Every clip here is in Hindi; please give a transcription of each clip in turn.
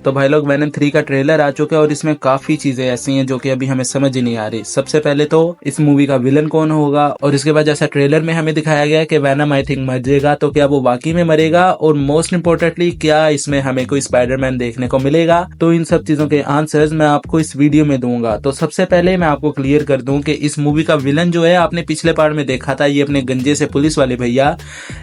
तो भाई लोग वैनम 3 का ट्रेलर आ चुका है और इसमें काफी चीजें ऐसी हैं जो कि अभी हमें समझ ही नहीं आ रही। सबसे पहले तो इस मूवी का विलन कौन होगा, और इसके बाद जैसा ट्रेलर में हमें दिखाया गया है कि वैनम आई थिंक मरेगा, तो क्या वो वाकई में मरेगा, और मोस्ट इंपोर्टेंटली क्या इसमें हमें कोई स्पाइडरमैन देखने को मिलेगा। तो इन सब चीजों के आंसर्स मैं आपको इस वीडियो में दूंगा। तो सबसे पहले मैं आपको क्लियर कर दूं कि इस मूवी का विलन जो है, आपने पिछले पार्ट में देखा था, ये अपने गंजे से पुलिस वाले भैया,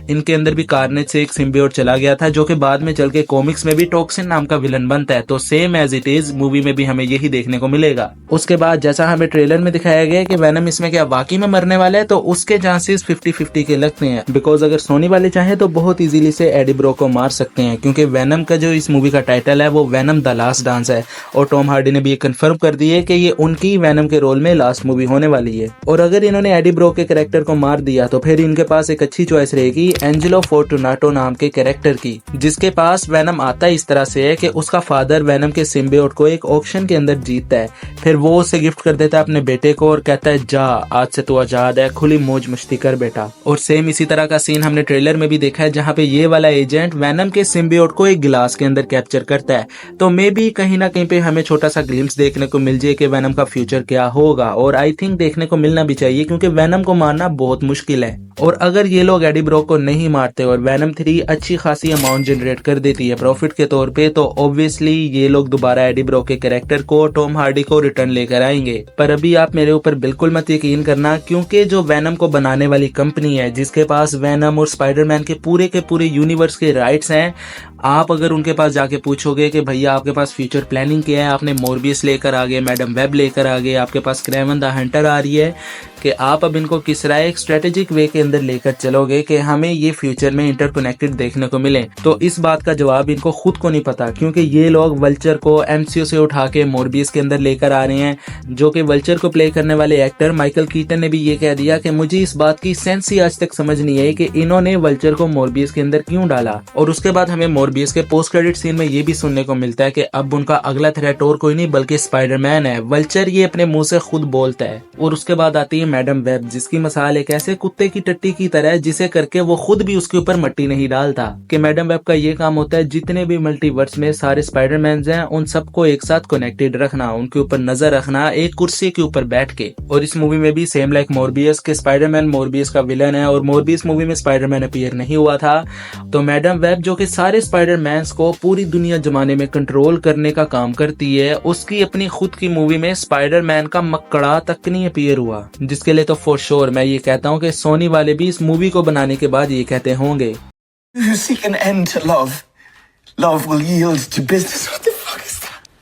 इनके अंदर भी कार्नेज से एक सिम्बियोट चला गया था, जो कि बाद में चल के कॉमिक्स में भी टॉक्सिन नाम का विलन बनता है। तो same as it is movie में भी हमें यही देखने को मिलेगा। उसके बाद जैसा हमें ट्रेलर में दिखाया गया है कि वैनम इसमें क्या वाकई में मरने वाला है, तो उसके चांसेस 50-50 के लगते हैं। बिकॉज अगर सोनी वाले चाहें तो बहुत इजीली से एडी ब्रॉक को मार सकते हैं, क्योंकि वैनम का जो इस मूवी का टाइटल है वो वैनम द लास्ट डांस है, और टॉम हार्डी ने भी ये कंफर्म कर दी है कि ये उनकी वैनम के रोल में लास्ट मूवी होने वाली है। और अगर इन्होंने एडी ब्रॉक के कैरेक्टर को मार दिया तो फिर इनके पास एक अच्छी चॉइस रहेगी एंजेलो फोर्टुनाटो नाम के कैरेक्टर की, जिसके पास वैनम आता है इस तरह से है कि उसका फादर वैनम के सिम्बियोट को एक ऑक्शन के अंदर जीतता है, फिर वो उसे गिफ्ट कर देता है अपने बेटे को और कहता है जा आज से तू आजाद है, खुली मौज मस्ती कर बेटा। और सेम इसी तरह का सीन हमने ट्रेलर में भी देखा है, जहाँ पे ये वाला एजेंट वैनम के सिम्बियोट को एक गिलास के अंदर कैप्चर करता है। तो मे बी कहीं ना कहीं पे हमें छोटा सा ग्लिम्स देखने को मिल जाए कि वैनम का फ्यूचर क्या होगा, और आई थिंक देखने को मिलना भी चाहिए, क्योंकि वैनम को मारना बहुत मुश्किल है। और अगर ये लोग एडी ब्रॉक को नहीं मारते और वैनम 3 अच्छी खासी अमाउंट जनरेट कर देती है प्रॉफिट के तौर पे, तो ऑब्वियसली ये लोग दोबारा एडी ब्रॉक के कैरेक्टर को, टॉम हार्डी को रिटर्न लेकर आएंगे। पर अभी आप मेरे ऊपर बिल्कुल मत यकीन करना, क्योंकि जो वैनम को बनाने वाली कंपनी है, जिसके पास वैनम और स्पाइडरमैन के पूरे यूनिवर्स के राइट्स हैं, आप अगर उनके पास जाके पूछोगे कि भैया आपके पास फ्यूचर प्लानिंग क्या है, आपने मोरबियस लेकर आ गए, मैडम वेब लेकर आ गए, आपके पास क्रेवन द हंटर आ रही है, कि आप अब इनको किस तरह एक स्ट्रेटेजिक वे के अंदर लेकर चलोगे कि हमें ये फ्यूचर में इंटरकनेक्टेड देखने को मिले, तो इस बात का जवाब इनको खुद को नहीं पता। क्योंकि ये लोग वल्चर को एमसीयू से उठा के मोरबियस के अंदर लेकर आ रहे हैं, जो कि वल्चर को प्ले करने वाले एक्टर माइकल कीटन ने भी ये कह दिया कि मुझे इस बात की सेंस ही आज तक समझ नहीं आई कि इन्होंने वल्चर को मोरबियस के अंदर क्यों डाला। और उसके बाद हमें मोरबियस के पोस्ट क्रेडिट सीन में ये भी सुनने को मिलता है कि अब उनका अगला थ्रेट और कोई नहीं बल्कि स्पाइडरमैन है। वल्चर ये अपने मुंह से खुद बोलता है। और उसके बाद आती है मैडम वेब, जिसकी मिसाल एक ऐसे कुत्ते की टट्टी की तरह है, जिसे करके वो खुद भी उसके ऊपर मट्टी नहीं डालता। कि मैडम वेब का ये काम होता है जितने भी मल्टीवर्स में सारे स्पाइडरमैन हैं उन सबको एक साथ कनेक्टेड रखना, उनके ऊपर नजर रखना एक कुर्सी के ऊपर बैठ के। और इस मूवी में भी सेम लाइक मोरबियस के स्पाइडरमैन मोरबियस का विलन है, और मोरबियस मूवी में स्पाइडरमैन अपीयर नहीं हुआ था। तो मैडम वेब जो कि सारे स्पाइडरमैन को पूरी दुनिया जमाने में कंट्रोल करने का काम करती है, उसकी अपनी खुद की मूवी में स्पाइडरमैन का मक्कड़ा तक नहीं अपीयर हुआ, जिसके लिए तो फॉर श्योर मैं ये कहता हूँ कि सोनी वाले भी इस मूवी को बनाने के बाद ये कहते होंगे seek an end to love. Love will yield to business. What the fuck is that?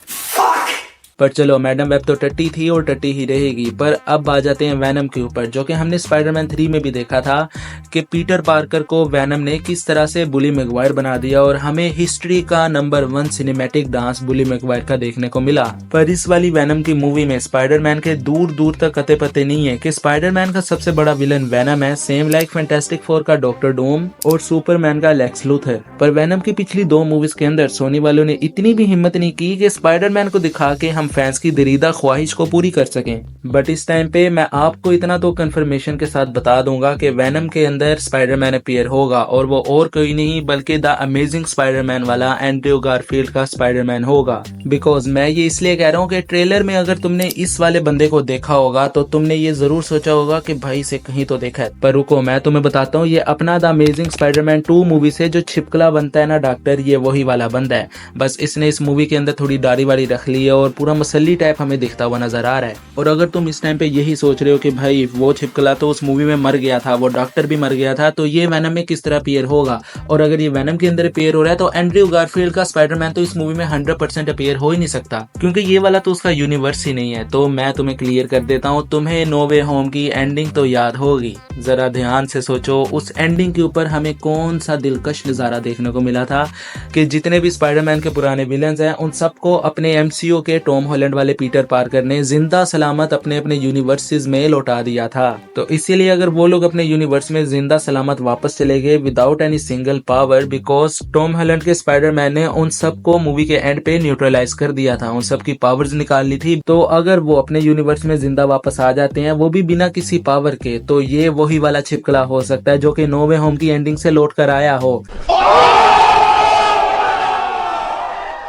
Fuck! पर चलो मैडम वेब तो टट्टी थी और टट्टी ही रहेगी। पर अब आ जाते हैं वैनम के ऊपर, जो कि हमने स्पाइडरमैन 3 में भी देखा था कि पीटर पार्कर को वैनम ने किस तरह से बुली मैगवायर बना दिया, और हमें हिस्ट्री का नंबर 1 सिनेमैटिक डांस बुली मैगवायर का देखने को मिला। पर इस वाली वैनम की मूवी में स्पाइडरमैन के दूर दूर तक अते पते नहीं है कि स्पाइडरमैन का सबसे बड़ा विलन वैनम है, सेम लाइक फैंटास्टिक फोर का डॉक्टर डूम और सुपरमैन का लेक्स लूथर। पर वैनम की पिछली 2 मूवीज के अंदर सोनी वालों ने इतनी भी हिम्मत नहीं की कि स्पाइडरमैन को दिखा के हम फैंस की दरीदा ख्वाहिश को पूरी कर सकें। बट इस टाइम पे मैं आपको इतना तो कंफर्मेशन के साथ बता दूंगा कि वैनम के अंदर स्पाइडरमैन अपीयर होगा, और वो और कोई नहीं बल्कि द अमेजिंग स्पाइडरमैन वाला एंड्रयू गारफील्ड का स्पाइडरमैन होगा। बिकॉज मैं ये इसलिए कह रहा हूँ कि ट्रेलर में अगर तुमने इस वाले बंदे को देखा होगा तो तुमने ये जरूर सोचा होगा कि भाई से कहीं तो देखा है। पर रुको मैं तुम्हें बताता हूँ, ये अपना द अमेजिंग स्पाइडरमैन 2 मूवी से जो छिपकला बनता है ना डॉक्टर, ये वही वाला बंदा है। बस इसने इस मूवी के अंदर थोड़ी दाढ़ी वाड़ी रख ली है और पूरा मसली टाइप हमें दिखता हुआ नजर आ रहा है। और अगर तुम इस टाइम पे यही सोच रहे हो कि भाई वो छिपकला तो उस मूवी में मर गया था, वो डॉक्टर भी मर गया था, तो ये वैनम में किस तरह अपीयर होगा, और अगर ये वैनम के अंदर अपीयर हो रहा है तो एंड्रयू गारफील्ड का स्पाइडरमैन तो इस मूवी में 100% अपीयर हो ही नहीं सकता, क्योंकि ये वाला तो उसका यूनिवर्स ही नहीं है। तो मैं तुम्हें क्लियर कर देता हूँ, तुम्हें नो वे होम की एंडिंग तो याद होगी। जरा ध्यान से सोचो उस एंडिंग के ऊपर हमें कौन सा दिलकश नजारा देखने को मिला था कि जितने भी स्पाइडरमैन के पुराने विलन्स हैं उन सबको अपने एमसीयू के टॉम हॉलैंड वाले पीटर पार्कर ने जिंदा सलामत अपने अपने यूनिवर्सेस में लौटा दिया था। तो इसीलिए अगर वो लोग अपने यूनिवर्स में जिंदा सलामत वापस चले गए without any single power, because Tom Holland के स्पाइडरमैन ने उन सबको मूवी के एंड पे न्यूट्रलाइज कर दिया था, उन सबकी पावर्स निकाल ली थी। तो अगर वो अपने यूनिवर्स में जिंदा वापस आ जाते हैं, वो भी बिना किसी पावर के, तो ये वही वाला छिपकला हो सकता है जो कि नो वे होम की एंडिंग से लौट कर आया हो।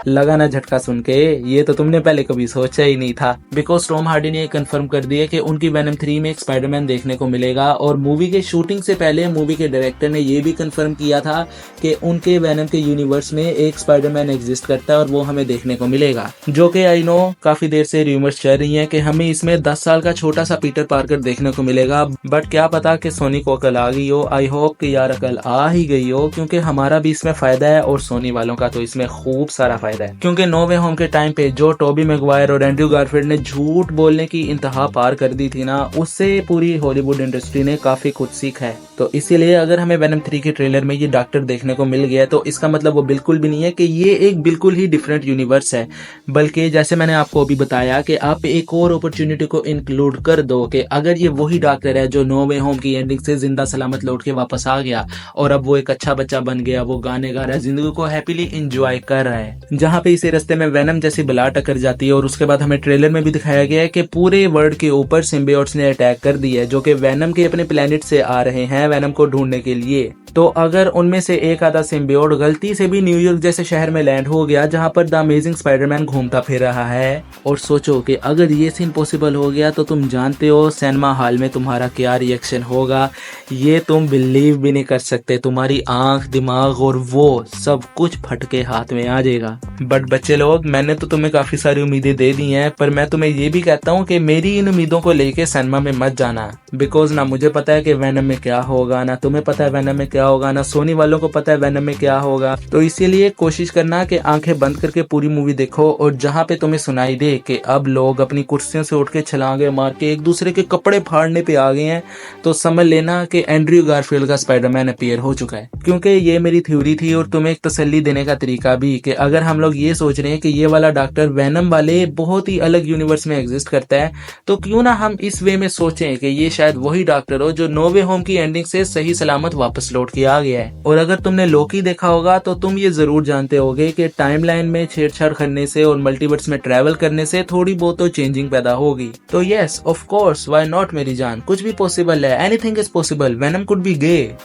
लगा ना झटका सुन के, ये तो तुमने पहले कभी सोचा ही नहीं था। बिकॉज टॉम हार्डी ने कंफर्म कर दिया कि उनकी वेनम 3 में एक स्पाइडरमैन देखने को मिलेगा, और मूवी के शूटिंग से पहले मूवी के डायरेक्टर ने ये भी कंफर्म किया था कि उनके वेनम के यूनिवर्स में एक स्पाइडरमैन एग्जिस्ट करता है और वो हमें देखने को मिलेगा। जो कि आई नो काफी देर से रूमर्स चल रही हैं कि हमें इसमें 10 साल का छोटा सा पीटर पार्कर देखने को मिलेगा, बट क्या पता कि सोनी को अकल आ गई हो। आई होप कि यार अकल आ ही गई हो, क्योंकि हमारा भी इसमें फायदा है और सोनी वालों का तो इसमें खूब सारा फायदा है। क्योंकि नो वे होम के टाइम पे जो टोबी मैगवायर और एंड्रयू गारफील्ड ने झूठ बोलने की इंतहा पार कर दी थी ना, उससे पूरी हॉलीवुड इंडस्ट्री ने काफी कुछ सीखा है। तो इसीलिए अगर हमें वेनम 3 के ट्रेलर में ये डॉक्टर देखने को मिल गया तो इसका मतलब वो बिल्कुल भी नहीं है कि ये एक बिल्कुल ही डिफरेंट यूनिवर्स है, बल्कि जैसे मैंने आपको अभी बताया कि आप एक और अपॉर्चुनिटी को इंक्लूड कर दो कि अगर ये वही डॉक्टर है जो नो वे होम की एंडिंग से जिंदा सलामत लौट के वापस आ गया और अब वो एक अच्छा बच्चा बन गया, वो गाने गा रहा है, जिंदगी को हैप्पीली एंजॉय कर रहा है, जहाँ पे इसी रास्ते में वेनम जैसी बला टकर जाती है। और उसके बाद हमें ट्रेलर में भी दिखाया गया है कि पूरे वर्ल्ड के ऊपर सिम्बियोट्स ने अटैक कर दी है, जो कि वेनम के अपने प्लेनेट से आ रहे हैं वेनम को ढूंढने के लिए। तो अगर उनमें से एक आधा सिम्बियोट गलती से भी न्यूयॉर्क जैसे शहर में लैंड हो गया जहां पर द अमेजिंग स्पाइडरमैन घूमता फिर रहा है, और सोचो कि अगर ये सीन पॉसिबल हो गया तो तुम जानते हो सिनेमा हॉल में तुम्हारा क्या रिएक्शन होगा, ये तुम बिलीव भी नहीं कर सकते। तुम्हारी आंख, दिमाग और वो सब कुछ फटके हाथ में आ जाएगा। बट बच्चे लोग, मैंने तो तुम्हें काफी सारी उम्मीदें दे दी हैं, पर मैं तुम्हें ये भी कहता हूँ कि मेरी इन उम्मीदों को लेके सिनेमा में मत जाना, बिकॉज ना मुझे पता है कि वेनम में क्या होगा, ना तुम्हें पता है वेनम में क्या होगा, ना सोनी वालों को पता है वेनम में क्या होगा। तो इसीलिए कोशिश करना कि आंखें बंद करके पूरी मूवी देखो, और जहाँ पे तुम्हें सुनाई दे कि अब लोग अपनी कुर्सियों से उठ के छलांगे मार के एक दूसरे के कपड़े फाड़ने पे आ गए हैं, तो समझ लेना कि एंड्रयू गारफील्ड का स्पाइडरमैन अपीयर हो चुका है। क्योंकि ये मेरी थ्योरी थी और तुम्हें एक तसल्ली देने का तरीका भी कि अगर हम लोग ये सोच रहे हैं कि ये वाला डॉक्टर वेनम वाले बहुत ही अलग यूनिवर्स में एग्जिस्ट करता है, तो क्यों ना हम इस वे में सोचें कि ये शायद वही डॉक्टर हो जो नो वे होम की एंडिंग से सही सलामत वापस लौट के आ गया है। और अगर तुमने लोकी देखा होगा तो तुम ये जरूर जानते होगे कि टाइमलाइन में छेड़छाड़ करने से और मल्टीवर्स में ट्रैवल करने से थोड़ी बहुत तो चेंजिंग पैदा होगी। तो yes, of course, why not मेरी जान, कुछ भी पॉसिबल है, anything is possible, Venom could be gay.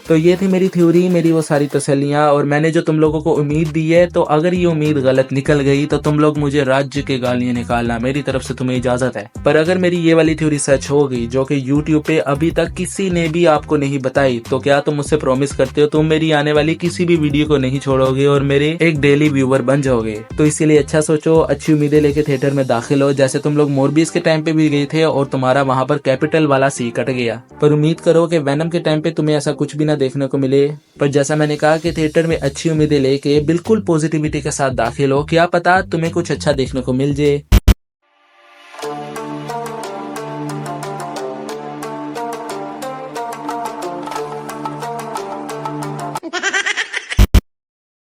तो ये थी मेरी थ्योरी, मेरी वो सारी तसल्लियां, और मैंने जो तुम लोगों को उम्मीद दी है, तो अगर ये उम्मीद गलत निकल गई तो तुम लोग मुझे राज्य के गालियां निकालना, मेरी तरफ से तुम्हें इजाजत है। पर अगर मेरी ये वाली थ्योरी सच हो गई, जो कि YouTube पे अभी तक किसी ने भी आपको नहीं बताई, तो क्या तुम मुझसे प्रॉमिस करते हो तुम मेरी आने वाली किसी भी वीडियो को नहीं छोड़ोगे और मेरे एक डेली व्यूअर बन जाओगे? तो इसीलिए अच्छा सोचो, अच्छी उम्मीदें लेके थिएटर में दाखिल हो, जैसे तुम लोग मोरबीज के टाइम पे भी गए थे और तुम्हारा वहां पर कैपिटल वाला सी कट गया। पर उम्मीद करो कि वेनम के टाइम पे तुम्हें ऐसा कुछ भी ना देखने को मिले। पर जैसा मैंने कहा कि थिएटर में अच्छी उम्मीदें लेके बिल्कुल पॉजिटिविटी के साथ दाखिल हो, क्या पता तुम्हें कुछ अच्छा देखने को मिल जाए।